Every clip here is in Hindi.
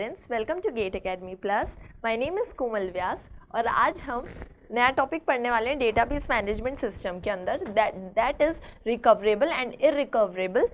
Students, welcome to GATE academy plus. My name is Komal Vyas और आज हम नया टॉपिक पढ़ने वाले हैं डेटाबेस मैनेजमेंट सिस्टम के अंदर, that is recoverable and irrecoverable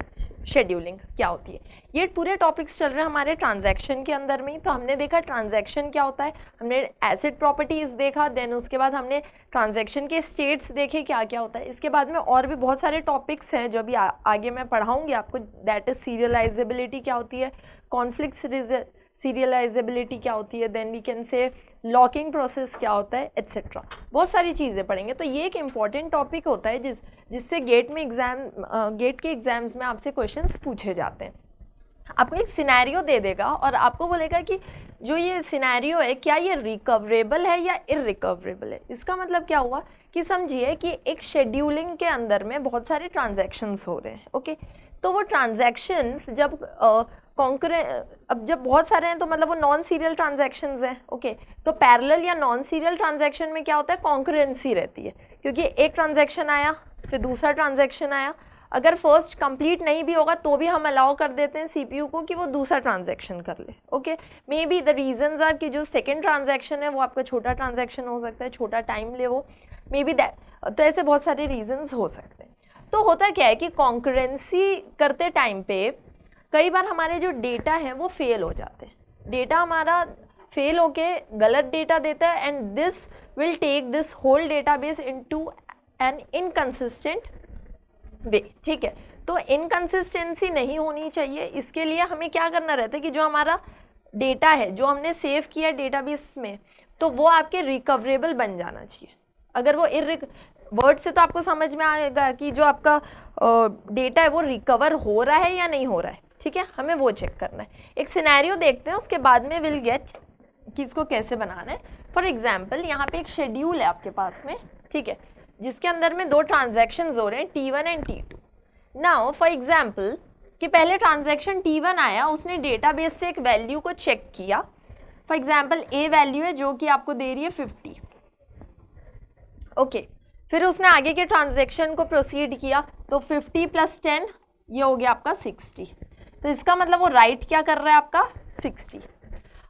scheduling क्या होती है। ये पूरे टॉपिक्स चल रहे हैं हमारे ट्रांजैक्शन के अंदर में। तो हमने देखा ट्रांजैक्शन क्या होता है, हमने एसेट प्रॉपर्टीज़ देखा, देन उसके बाद हमने ट्रांजैक्शन के स्टेट्स देखे क्या क्या होता है। इसके बाद में और भी बहुत सारे टॉपिक्स हैं जो अभी आगे मैं पढ़ाऊँगी आपको, दैट इज़ सीरियलाइजेबिलिटी क्या होती है, कॉन्फ्लिक्ट सीरियलाइजेबिलिटी क्या होती है, then we can say locking process क्या होता है, एट्सेट्रा। बहुत सारी चीज़ें पढ़ेंगे। तो ये एक इम्पॉर्टेंट टॉपिक होता है जिससे गेट के एग्जाम्स में आपसे क्वेश्चंस पूछे जाते हैं। आपको एक सिनेरियो दे देगा और आपको बोलेगा कि जो ये सिनेरियो है क्या ये रिकवरेबल है या इरिकवरेबल है। इसका मतलब क्या हुआ कि समझिए कि एक शेड्यूलिंग के अंदर में बहुत सारे ट्रांजैक्शंस हो रहे हैं, ओके। तो वो ट्रांजैक्शंस जब अब जब बहुत सारे हैं तो मतलब वो नॉन सीरियल ट्रांजैक्शंस हैं, ओके। तो पैरेलल या नॉन सीरियल ट्रांजैक्शन में क्या होता है, कॉन्करेंसी रहती है, क्योंकि एक ट्रांजैक्शन आया फिर दूसरा ट्रांजैक्शन आया। अगर फर्स्ट कंप्लीट नहीं भी होगा तो भी हम अलाउ कर देते हैं सीपीयू को कि वो दूसरा ट्रांजैक्शन कर ले, okay. May be the reasons are कि जो सेकंड ट्रांजैक्शन है वो आपका छोटा ट्रांजैक्शन हो सकता है, छोटा टाइम ले वो, मे बी दैट। तो ऐसे बहुत सारे रीजंस हो सकते हैं। तो होता क्या है कि कॉन्करेंसी करते टाइम पे कई बार हमारे जो डेटा है वो फेल हो जाते हैं। डेटा हमारा फेल होके गलत डेटा देता है and this will take this whole database into an inconsistent way, ठीक है। तो इनकंसिस्टेंसी नहीं होनी चाहिए। इसके लिए हमें क्या करना रहता है कि जो हमारा डेटा है जो हमने सेव किया डेटाबेस में, तो वो आपके रिकवरेबल बन जाना चाहिए। अगर वो वर्ड से तो आपको समझ में आएगा कि जो आपका डेटा है वो रिकवर हो रहा है या नहीं हो रहा है, ठीक है। हमें वो चेक करना है। एक सिनेरियो देखते हैं, उसके बाद में विल गेट कि इसको कैसे बनाना है। फॉर एग्जाम्पल यहाँ पे एक शेड्यूल है आपके पास में, ठीक है, जिसके अंदर में दो ट्रांजैक्शंस हो रहे हैं T1 and T2। Now for example कि पहले ट्रांजैक्शन T1 आया, उसने डेटाबेस से एक वैल्यू को चेक किया। फॉर एग्जाम्पल ए वैल्यू है जो कि आपको दे रही है 50, ओके। फिर उसने आगे के ट्रांजैक्शन को प्रोसीड किया, तो 50 + 10 ये हो गया आपका 60। तो इसका मतलब वो राइट क्या कर रहा है आपका 60।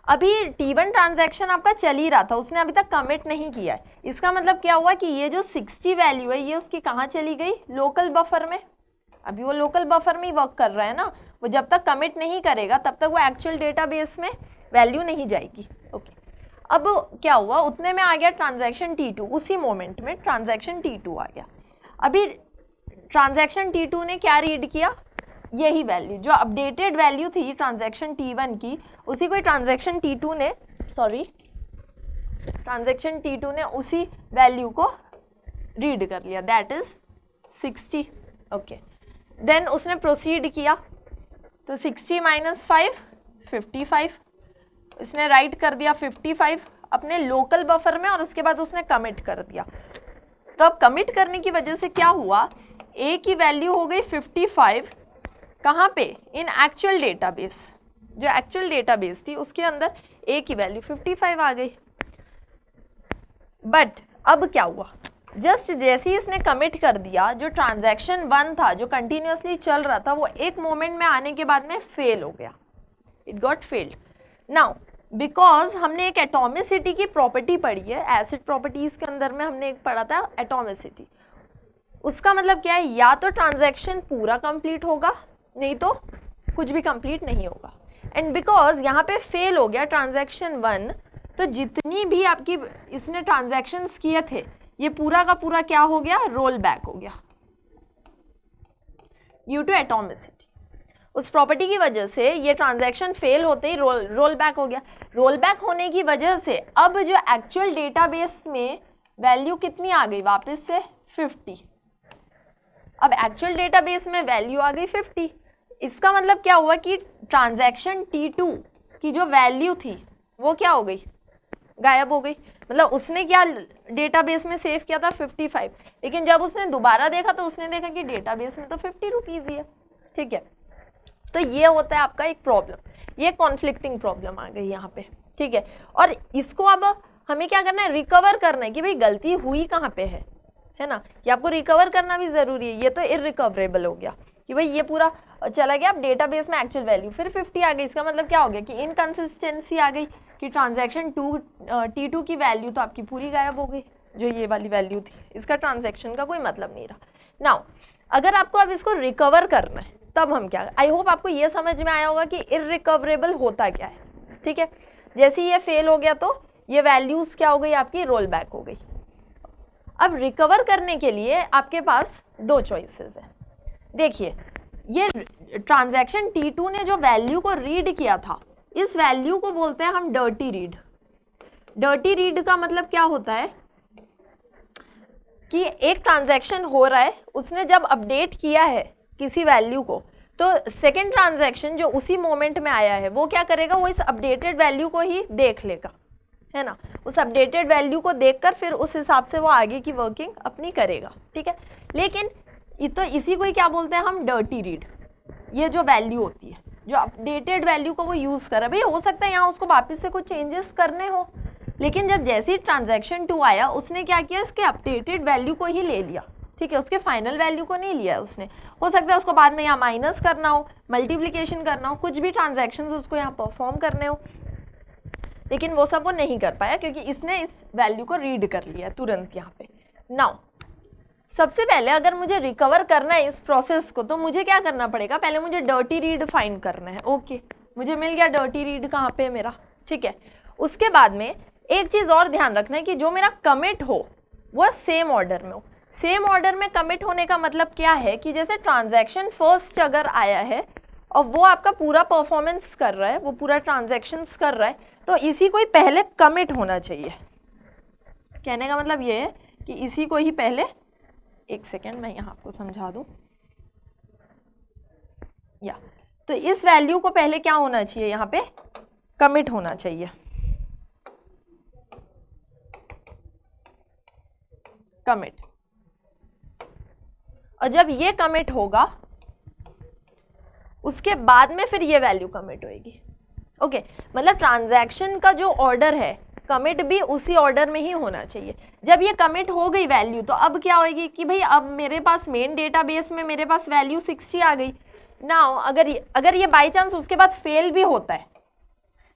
अभी T1 ट्रांजैक्शन आपका चल ही रहा था, उसने अभी तक कमिट नहीं किया है। इसका मतलब क्या हुआ कि ये जो 60 वैल्यू है ये उसकी कहाँ चली गई, लोकल बफर में। अभी वो लोकल बफर में ही वर्क कर रहा है ना, वो जब तक कमिट नहीं करेगा तब तक वो एक्चुअल डेटाबेस में वैल्यू नहीं जाएगी, ओके। अब क्या हुआ, उतने में आ गया ट्रांजैक्शन T2, उसी मोमेंट में ट्रांजैक्शन T2 आ गया। अभी ट्रांजैक्शन T2 ने क्या रीड किया, यही वैल्यू जो अपडेटेड वैल्यू थी ट्रांजैक्शन T1 की, उसी को ट्रांजैक्शन T2 ने उसी वैल्यू को रीड कर लिया, दैट इज 60, ओके। देन उसने प्रोसीड किया, तो 60 - 5 55, इसने राइट कर दिया 55 अपने लोकल बफर में और उसके बाद उसने कमिट कर दिया। तो अब कमिट करने की वजह से क्या हुआ, ए की वैल्यू हो गई 55, कहाँ पे, इन एक्चुअल डेटाबेस। जो एक्चुअल डेटाबेस थी उसके अंदर ए की वैल्यू 55 आ गई। बट अब क्या हुआ, जस्ट जैसे ही इसने कमिट कर दिया, जो ट्रांजैक्शन 1 था जो कंटिन्यूसली चल रहा था वो एक मोमेंट में आने के बाद में फेल हो गया, it got failed. Now because हमने एक एटॉमिसिटी की प्रॉपर्टी पढ़ी है, एसिड प्रॉपर्टीज के अंदर में हमने एक पढ़ा था एटॉमिसिटी। उसका मतलब क्या है, या तो ट्रांजैक्शन पूरा कंप्लीट होगा नहीं तो कुछ भी कंप्लीट नहीं होगा। एंड बिकॉज यहाँ पे फेल हो गया ट्रांजैक्शन 1, तो जितनी भी आपकी इसने ट्रांजैक्शंस किए थे ये पूरा का पूरा क्या हो गया, रोल बैक हो गया ड्यू टू एटॉमिसिटी। उस प्रॉपर्टी की वजह से ये ट्रांजैक्शन फेल होते ही रोल बैक हो गया। रोल बैक होने की वजह से अब जो एक्चुअल डेटाबेस में वैल्यू कितनी आ गई, वापस से 50। अब एक्चुअल डेटाबेस में वैल्यू आ गई 50। इसका मतलब क्या हुआ कि ट्रांजैक्शन T2 की जो वैल्यू थी वो क्या हो गई, गायब हो गई। मतलब उसने क्या डेटाबेस में सेव किया था 55, लेकिन जब उसने दोबारा देखा तो उसने देखा कि डेटाबेस में तो 50 रुपीज़ ही है, ठीक है। तो ये होता है आपका एक प्रॉब्लम, ये कॉन्फ्लिक्टिंग प्रॉब्लम आ गई यहाँ पे, ठीक है। और इसको अब हमें क्या करना है, रिकवर करना है कि भाई गलती हुई कहाँ पे है ना, कि आपको रिकवर करना भी ज़रूरी है। ये तो इरिकवरेबल हो गया, कि भाई ये पूरा चला गया अब डेटाबेस में एक्चुअल वैल्यू, फिर 50 आ गई, इसका मतलब क्या हो गया कि इनकंसिस्टेंसी आ गई कि ट्रांजैक्शन T2 की वैल्यू तो आपकी पूरी गायब हो गई, जो ये वाली वैल्यू थी, इसका ट्रांजैक्शन का कोई मतलब नहीं रहा। नाउ अगर आपको अब इसको रिकवर करना है तब हम क्या, आई होप आपको ये समझ में आया होगा कि इररिकवरेबल होता क्या है, ठीक है। जैसे ये फेल हो गया तो ये वैल्यूज़ क्या हो गई आपकी, रोल बैक हो गई। अब रिकवर करने के लिए आपके पास दो चॉइसेस है। देखिए ये ट्रांजैक्शन T2 ने जो वैल्यू को रीड किया था, इस वैल्यू को बोलते हैं हम डर्टी रीड। डर्टी रीड का मतलब क्या होता है कि एक ट्रांजैक्शन हो रहा है, उसने जब अपडेट किया है किसी वैल्यू को, तो सेकेंड ट्रांजैक्शन जो उसी मोमेंट में आया है वो क्या करेगा, वो इस अपडेटेड वैल्यू को ही देख लेगा, है ना। उस अपडेटेड वैल्यू को देखकर फिर उस हिसाब से वो आगे की वर्किंग अपनी करेगा, ठीक है। लेकिन तो इसी को ही क्या बोलते हैं हम, डर्टी रीड। ये जो वैल्यू होती है, जो अपडेटेड वैल्यू को वो यूज़ कर रहा है, भाई हो सकता है यहाँ उसको वापस से कुछ चेंजेस करने हो, लेकिन जब जैसे ही ट्रांजैक्शन 2 आया उसने क्या किया, इसके अपडेटेड वैल्यू को ही ले लिया, ठीक है, उसके फाइनल वैल्यू को नहीं लिया उसने। हो सकता है उसको बाद में यहाँ माइनस करना हो, मल्टीप्लिकेशन करना हो, कुछ भी ट्रांजैक्शंस उसको यहाँ परफॉर्म करने हो, लेकिन वो सब वो नहीं कर पाया क्योंकि इसने इस वैल्यू को रीड कर लिया तुरंत यहाँ पे। नाउ सबसे पहले अगर मुझे रिकवर करना है इस प्रोसेस को, तो मुझे क्या करना पड़ेगा, पहले मुझे डर्टी रीड फाइंड करना है। ओके, मुझे मिल गया डर्टी रीड कहाँ पे मेरा, ठीक है। उसके बाद में एक चीज़ और ध्यान रखना है कि जो मेरा कमिट हो वो सेम ऑर्डर में हो। सेम ऑर्डर में कमिट होने का मतलब क्या है कि जैसे ट्रांजैक्शन फर्स्ट अगर आया है और वो आपका पूरा परफॉर्मेंस कर रहा है, वो पूरा ट्रांजैक्शंस कर रहा है, तो इसी को ही पहले कमिट होना चाहिए। कहने का मतलब ये है कि इसी को ही पहले, एक सेकेंड मैं यहाँ आपको समझा दूँ, या तो इस वैल्यू को पहले क्या होना चाहिए, यहाँ पे कमिट होना चाहिए, कमिट। और जब ये कमिट होगा उसके बाद में फिर ये वैल्यू कमिट होएगी। ओके, मतलब ट्रांजैक्शन का जो ऑर्डर है कमिट भी उसी ऑर्डर में ही होना चाहिए। जब ये कमिट हो गई वैल्यू, तो अब क्या होएगी कि भाई अब मेरे पास मेन डेटाबेस में मेरे पास वैल्यू 60 आ गई। नाउ अगर ये बाई चांस उसके बाद फेल भी होता है,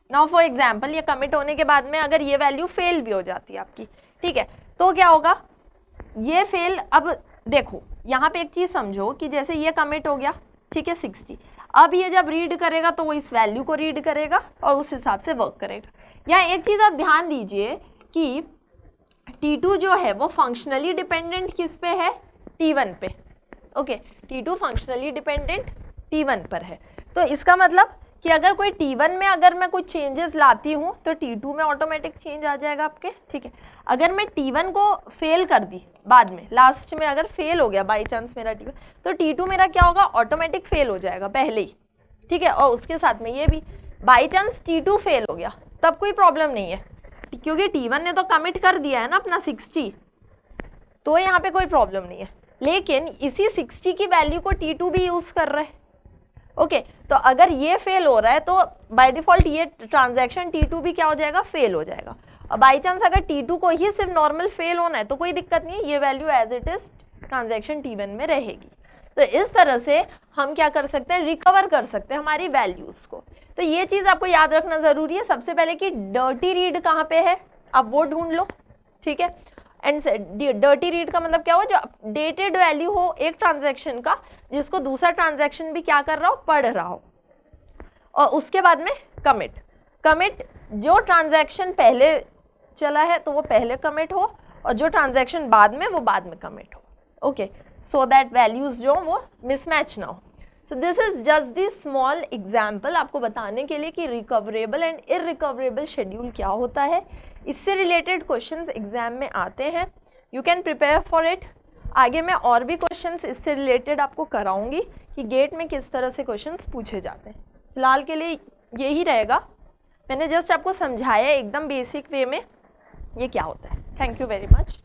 नाउ फॉर एग्जांपल ये कमिट होने के बाद में अगर ये वैल्यू फेल भी हो जाती है आपकी, ठीक है, तो क्या होगा, ये फेल, अब देखो यहाँ पे एक चीज़ समझो कि जैसे ये कमिट हो गया, ठीक है 60, अब ये जब रीड करेगा तो वो इस वैल्यू को रीड करेगा और उस हिसाब से वर्क करेगा। यहाँ एक चीज़ आप ध्यान दीजिए कि T2 जो है वो फंक्शनली डिपेंडेंट किस पे है, T1 पे। Okay, T2 functionally dependent T1 पर है, तो इसका मतलब कि अगर कोई T1 में अगर मैं कुछ चेंजेस लाती हूँ तो T2 में ऑटोमेटिक चेंज आ जाएगा आपके, ठीक है। अगर मैं T1 को फेल कर दी बाद में, लास्ट में अगर फेल हो गया बाई चांस मेरा T1, तो T2 मेरा क्या होगा, ऑटोमेटिक फेल हो जाएगा पहले ही, ठीक है। और उसके साथ में ये भी बाई चांस T2 फेल हो गया तब कोई प्रॉब्लम नहीं है, क्योंकि T1 ने तो कमिट कर दिया है ना अपना 60, तो यहाँ पे कोई प्रॉब्लम नहीं है। लेकिन इसी 60 की वैल्यू को T2 भी यूज़ कर रहा है। ओके, तो अगर ये फेल हो रहा है तो बाय डिफ़ॉल्ट ये ट्रांजैक्शन T2 भी क्या हो जाएगा, फेल हो जाएगा। और बाई चांस अगर T2 को ही सिर्फ नॉर्मल फेल होना है तो कोई दिक्कत नहीं है, ये value as it is transaction T1 में रहेगी। तो इस तरह से हम क्या कर सकते हैं, रिकवर कर सकते हैं हमारी वैल्यूज़ को। तो ये चीज़ आपको याद रखना ज़रूरी है सबसे पहले कि डर्टी रीड कहाँ पे है, आप वो ढूंढ लो, ठीक है। एंड डर्टी रीड का मतलब क्या हो, जो अपडेटेड वैल्यू हो एक ट्रांजैक्शन का, जिसको दूसरा ट्रांजैक्शन भी क्या कर रहा हो, पढ़ रहा हो। और उसके बाद में कमिट जो ट्रांजैक्शन पहले चला है तो वो पहले कमिट हो, और जो ट्रांजैक्शन बाद में वो बाद में कमिट हो। ओके, सो दैट वैल्यूज़ जो वो मिसमैच ना हो। So this is just the small example आपको बताने के लिए कि रिकवरेबल एंड इररिकवरेबल शेड्यूल क्या होता है। इससे रिलेटेड क्वेश्चंस एग्जाम में आते हैं, you can prepare for it. आगे मैं और भी क्वेश्चंस इससे रिलेटेड आपको कराऊंगी कि गेट में किस तरह से क्वेश्चंस पूछे जाते हैं। फिलहाल के लिए यही रहेगा, मैंने जस्ट आपको समझाया एकदम बेसिक वे में ये क्या होता है। Thank you very much.